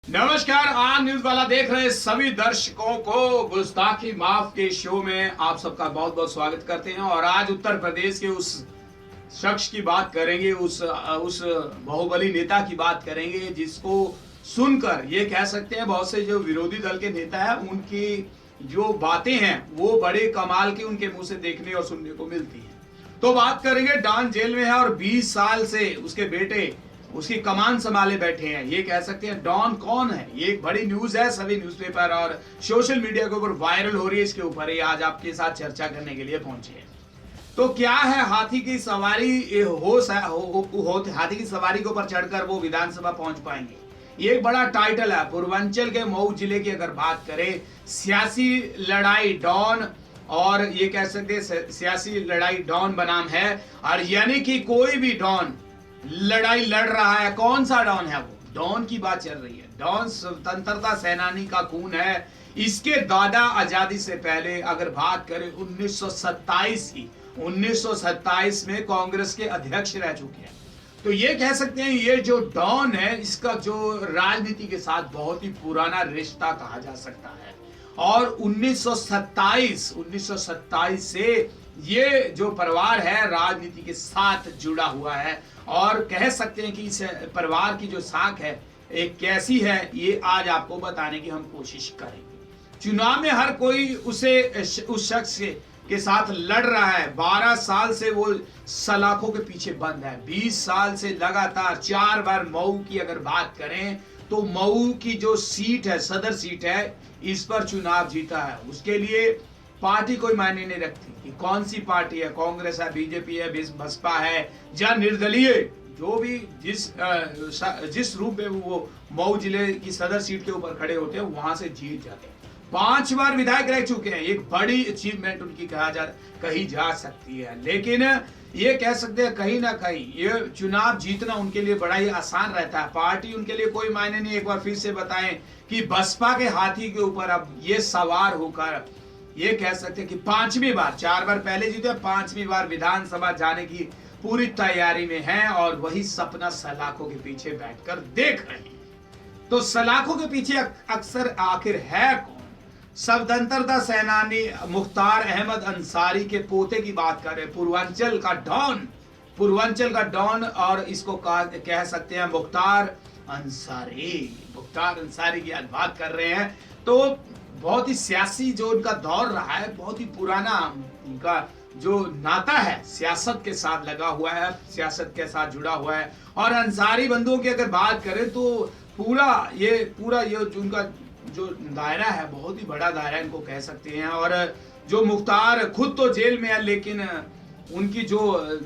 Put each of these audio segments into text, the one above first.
नमस्कार, आन न्यूज वाला देख रहे सभी दर्शकों को गुस्ताखी माफ के शो में आप सबका बहुत बहुत स्वागत करते हैं। और आज उत्तर प्रदेश के उस शख्स की बात करेंगे, उस बाहुबली नेता की बात करेंगे जिसको सुनकर ये कह सकते हैं बहुत से जो विरोधी दल के नेता है उनकी जो बातें हैं वो बड़े कमाल की उनके मुंह से देखने और सुनने को मिलती है। तो बात करेंगे, डॉन जेल में है और 20 साल से उसके बेटे उसकी कमान संभाले बैठे हैं। ये कह सकते हैं डॉन कौन है, ये एक बड़ी न्यूज है, सभी न्यूज़पेपर और सोशल मीडिया के ऊपर वायरल हो रही है। इसके ऊपर ही आज आपके साथ चर्चा करने के लिए पहुंचे हैं। तो क्या है हाथी की सवारी, हाथी की सवारी के ऊपर चढ़कर वो विधानसभा पहुंच पाएंगे, ये एक बड़ा टाइटल है। पूर्वांचल के मऊ जिले की अगर बात करें, सियासी लड़ाई डॉन, और ये कह सकते हैं सियासी लड़ाई डॉन बनाम है। और यानी कि कोई भी डॉन लड़ाई लड़ रहा है, कौन सा डॉन है वो, डॉन की बात चल रही है। डॉन स्वतंत्रता सेनानी का खून है। इसके दादा आजादी से पहले अगर बात करें 1927 की, 1927 में कांग्रेस के अध्यक्ष रह चुके हैं। तो ये कह सकते हैं ये जो डॉन है इसका जो राजनीति के साथ बहुत ही पुराना रिश्ता कहा जा सकता है। और 1927 से ये जो परिवार है राजनीति के साथ जुड़ा हुआ है। और कह सकते हैं कि इस परिवार की जो साख है एक कैसी है, ये आज आपको बताने की हम कोशिश करेंगे। चुनाव में हर कोई उस शख्स के साथ लड़ रहा है। 12 साल से वो सलाखों के पीछे बंद है। 20 साल से लगातार 4 बार मऊ की अगर बात करें तो मऊ की जो सीट है, सदर सीट है, इस पर चुनाव जीता है। उसके लिए पार्टी कोई मायने नहीं रखती कि कौन सी पार्टी है, कांग्रेस है, बीजेपी है, बसपा है या निर्दलीय, जो भी जिस रूप में वो मऊ जिले की सदर सीट के ऊपर खड़े होते हैं वहां से जीत जाते हैं। 5 बार विधायक रह चुके हैं, एक बड़ी अचीवमेंट उनकी कही जा सकती है। लेकिन ये कह सकते हैं कहीं ना कहीं ये चुनाव जीतना उनके लिए बड़ा ही आसान रहता है। पार्टी उनके लिए कोई मायने नहीं। एक बार फिर से बताएं कि बसपा के हाथी के ऊपर अब ये सवार होकर ये कह सकते हैं कि 5वीं बार, 4 बार पहले जीते, 5वीं बार विधानसभा जाने की पूरी तैयारी में है। और वही सपना सलाखों के पीछे बैठकर देख रहे हैं। तो सलाखों के पीछे अक्सर आखिर है कौन? स्वतंत्रता सेनानी मुख्तार अहमद अंसारी के पोते की बात करें, पूर्वांचल का डॉन, और इसको कह सकते हैं मुख्तार अंसारी की आज बात कर रहे हैं। तो बहुत ही सियासी जो उनका दौर रहा है, बहुत ही पुराना उनका जो नाता है सियासत के साथ लगा हुआ है, सियासत के साथ जुड़ा हुआ है। और अंसारी बंधुओं की अगर बात करें तो पूरा ये जो उनका जो दायरा है बहुत ही बड़ा दायरा इनको कह सकते हैं। और जो मुख्तार खुद तो जेल में है, लेकिन उनकी जो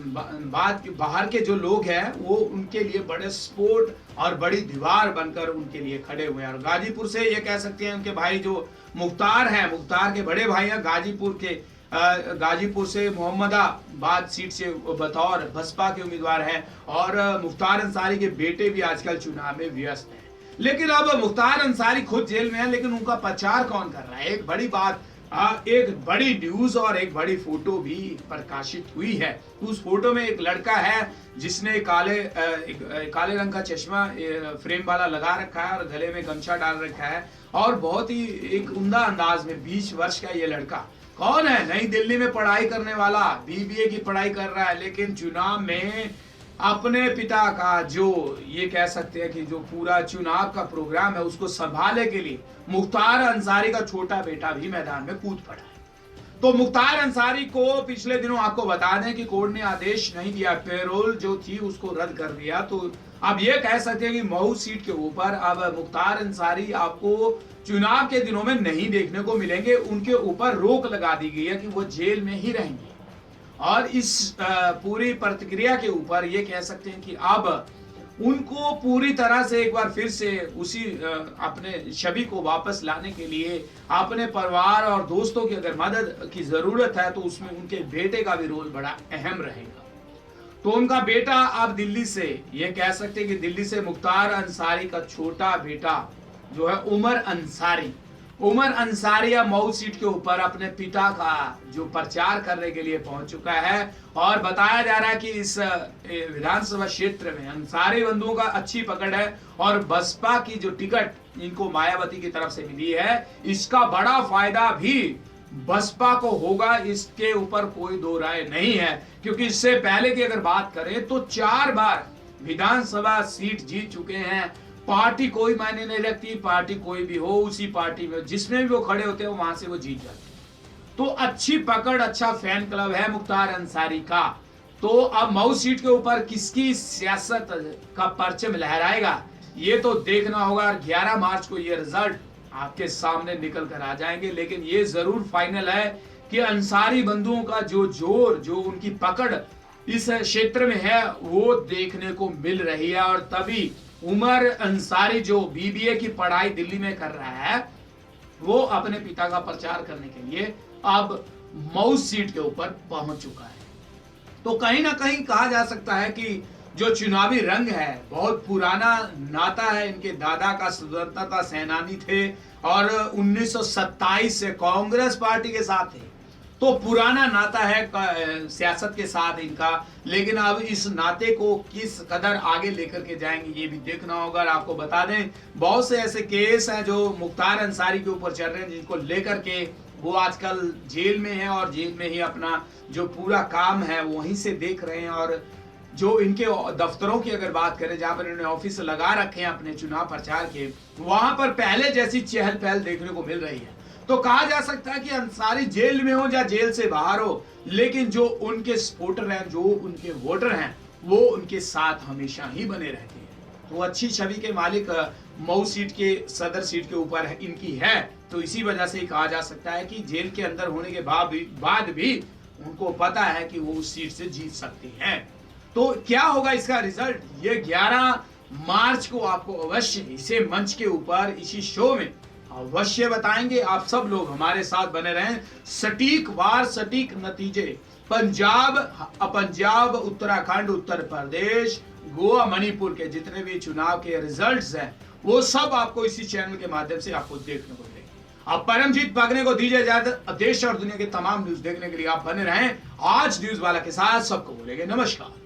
बाहर के जो लोग हैं वो उनके लिए बड़े सपोर्ट और बड़ी दीवार बनकर उनके लिए खड़े हुए हैं। और गाजीपुर से ये कह सकते हैं उनके भाई जो मुख्तार हैं, मुख्तार के बड़े भाई हैं गाजीपुर से मोहम्मदाबाद सीट से बतौर बसपा के उम्मीदवार हैं। और मुख्तार अंसारी के बेटे भी आजकल चुनाव में व्यस्त हैं। लेकिन अब मुख्तार अंसारी खुद जेल में है, लेकिन उनका प्रचार कौन कर रहा है? एक बड़ी बात, एक बड़ी न्यूज और एक बड़ी फोटो भी प्रकाशित हुई है। उस फोटो में एक लड़का है जिसने काले रंग का चश्मा फ्रेम वाला लगा रखा है और गले में गमछा डाल रखा है और बहुत ही एक उम्दा अंदाज में 20 वर्ष का ये लड़का कौन है? नई दिल्ली में पढ़ाई करने वाला, बीबीए की पढ़ाई कर रहा है, लेकिन चुनाव में अपने पिता का जो ये कह सकते हैं कि जो पूरा चुनाव का प्रोग्राम है उसको संभालने के लिए मुख्तार अंसारी का छोटा बेटा भी मैदान में कूद पड़ा है। तो मुख्तार अंसारी को पिछले दिनों आपको बता दें कि कोर्ट ने आदेश नहीं दिया, पेरोल जो थी उसको रद्द कर दिया। तो अब ये कह सकते हैं कि मऊ सीट के ऊपर अब मुख्तार अंसारी आपको चुनाव के दिनों में नहीं देखने को मिलेंगे। उनके ऊपर रोक लगा दी गई है कि वो जेल में ही रहेंगे। और इस पूरी प्रतिक्रिया के ऊपर ये कह सकते हैं कि अब उनको पूरी तरह से एक बार फिर से उसी अपने छवि को वापस लाने के लिए अपने परिवार और दोस्तों की अगर मदद की जरूरत है तो उसमें उनके बेटे का भी रोल बड़ा अहम रहेगा। तो उनका बेटा अब दिल्ली से, ये कह सकते हैं कि दिल्ली से मुख्तार अंसारी का छोटा बेटा जो है उमर अंसारी, उमर अंसारी मऊ सीट के ऊपर अपने पिता का जो प्रचार करने के लिए पहुंच चुका है और बताया जा रहा है कि इस विधानसभा क्षेत्र में अंसारी बंधुओं का अच्छी पकड़ है और बसपा की जो टिकट इनको मायावती की तरफ से मिली है, इसका बड़ा फायदा भी बसपा को होगा, इसके ऊपर कोई दो राय नहीं है। क्योंकि इससे पहले की अगर बात करें तो 4 बार विधानसभा सीट जीत चुके हैं। पार्टी कोई मायने नहीं रखती, पार्टी कोई भी हो, उसी पार्टी में जिसमें भी वो खड़े होते हैं वहां से वो जीत जाते हैं। तो अच्छी पकड़, अच्छा फैन क्लब है मुख्तार अंसारी का। तो अब मऊ सीट के ऊपर किसकी सियासत का परचम लहराएगा ये तो देखना होगा। 11 मार्च को ये रिजल्ट आपके सामने निकल कर आ जाएंगे। लेकिन ये जरूर फाइनल है कि अंसारी बंधुओं का जो जोर, जो उनकी पकड़ इस क्षेत्र में है वो देखने को मिल रही है। और तभी उमर अंसारी जो बीबीए की पढ़ाई दिल्ली में कर रहा है, वो अपने पिता का प्रचार करने के लिए अब मऊ सीट के ऊपर पहुंच चुका है। तो कहीं ना कहीं कहा जा सकता है कि जो चुनावी रंग है बहुत पुराना नाता है। इनके दादा का स्वतंत्रता सेनानी थे और 1927 से कांग्रेस पार्टी के साथ थे, तो पुराना नाता है सियासत के साथ इनका। लेकिन अब इस नाते को किस कदर आगे लेकर के जाएंगे ये भी देखना होगा। आपको बता दें बहुत से ऐसे केस हैं जो मुख्तार अंसारी के ऊपर चल रहे हैं, जिनको लेकर के वो आजकल जेल में है और जेल में ही अपना जो पूरा काम है वहीं से देख रहे हैं। और जो इनके दफ्तरों की अगर बात करें जहां पर इन्होंने ऑफिस लगा रखे हैं अपने चुनाव प्रचार के, वहां पर पहले जैसी चहल पहल देखने को मिल रही है। तो कहा जा सकता है कि अंसारी जेल में हो या जेल से बाहर हो, लेकिन जो उनके सपोर्टर हैं, जो उनके वोटर हैं, वो उनके साथ हमेशा ही बने रहते हैं। तो अच्छी छवि के मालिक मऊ सीट के सदर सीट के ऊपर इनकी है। तो इसी वजह से कहा जा सकता है कि जेल के अंदर होने के बाद भी उनको पता है कि वो उस सीट से जीत सकते हैं। तो क्या होगा इसका रिजल्ट, ये 11 मार्च को आपको अवश्य इसे मंच के ऊपर इसी शो में अवश्य बताएंगे। आप सब लोग हमारे साथ बने रहें। सटीक वार, सटीक नतीजे पंजाब, उत्तराखंड, उत्तर प्रदेश, गोवा, मणिपुर के जितने भी चुनाव के रिजल्ट्स हैं वो सब आपको इसी चैनल के माध्यम से आपको देखने को मिलेंगे। अब परमजीत पगने को दीजिए इजाजत। देश और दुनिया के तमाम न्यूज देखने के लिए आप बने रहें आज न्यूज वाला के साथ। सबको बोलेंगे नमस्कार।